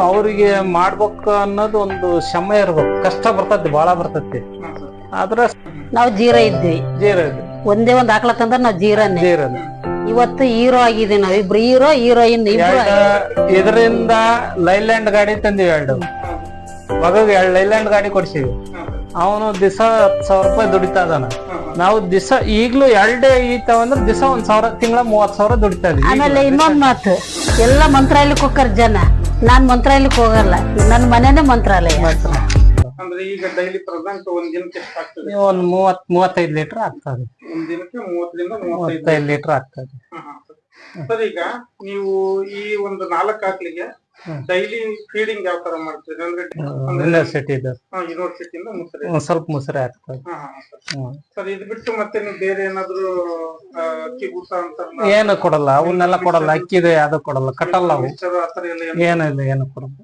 ಅವ್ರಿಗೆ ಮಾಡ್ಬೇಕು ಅನ್ನೋದು ಒಂದು ಶ್ರಮ ಇರ್ಬೇಕು, ಕಷ್ಟ ಬರ್ತೈತಿ, ಬಾಳ ಬರ್ತೈತಿ. ಆದ್ರ ನಾವು ಜೀರಾ ಇದ್ವಿ, ಒಂದೇ ಒಂದ್ ಆಕಳ ತಂದ್ರ ನಾವ್ ಜೀರಾನೇ. ಇವತ್ತು ಹೀರೋ ಆಗಿದೀವಿ, ನಾವ್ ಇಬ್ರು ಹೀರೋ ಹೀರೋಯಿನ್ ಇಬ್ರು. ಇದರಿಂದ ಲೈಲ್ಯಾಂಡ್ ಗಾಡಿ ತಂದಿವಿ, 2 ಮಗಗ್ 2 ಲೈಲ್ಯಾಂಡ್ ಗಾಡಿ ಕೊಡ್ಸಿವಿ. ಅವನು ದಿವಸ 10,000 ರೂಪಾಯಿ ದುಡಿತಾ ಇದಾನ. ನಾವು ದಿವಸ ಈಗ್ಲೂ 2 ಈತಾವಂದ್ರೆ ದಿವಸ 1,000, ತಿಂಗಳ 30,000 ದುಡಿತಾ ಇದೀವಿ. ಆಮೇಲೆ ಇನ್ನೊಂದ್ ಮಾತು, ಎಲ್ಲ ಮಂತ್ರಾಲಯಕ್ಕೆ ಹೋಗ್ತಾರ ಜನ, ನಾನ್ ಮಂತ್ರಾಲಯಕ್ಕೆ ಹೋಗಲ್ಲ, ನನ್ ಮನೇನೆ ಮಂತ್ರಾಲಯ. ಅಂದ್ರೆ ಈಗ ಡೈಲಿ ಪ್ರೆಸೆಂಟ್ ಒಂದ್ ದಿನಕ್ಕೆ ಎಷ್ಟು ಆಗ್ತದೆ? ಒಂದ್ 30-35 ಲೀಟರ್ ಆಗ್ತದೆ. ಒಂದ್ ದಿನಕ್ಕೆ 30ರಿಂದ 35 ಲೀಟರ್ ಆಗ್ತದೆ. ಸರ್, ಈಗ ನೀವು ಈ ಒಂದು 4 ಆಕಳಿಗೆ ಡೈಲಿ ಫೀಡಿಂಗ್ ಯಾವ ತರ ಮಾಡ್ತೀರಿ? ಅಂದ್ರೆ ಯೂನಿವರ್ಸಿಟಿಯಿಂದ ಸ್ವಲ್ಪ ಮುಸರೆ ಆಗ್ತದೆ. ಸರ್, ಇದು ಬಿಟ್ಟು ಮತ್ತೆ ನೀವು ಬೇರೆ ಏನಾದ್ರು ಅಕ್ಕಿ ಊಟ ಅಂತ ಏನು ಕೊಡಲ್ಲ, ಅವನ್ನೆಲ್ಲ ಕೊಡಲ್ಲ. ಅಕ್ಕಿದೆ ಅದು ಕೊಡಲ್ಲ, ಕಟ್ಟಲ್ಲ ಅವು, ಆತರ ಎಲ್ಲ ಏನಿಲ್ಲ, ಏನು ಕೊಡಲ್ಲ.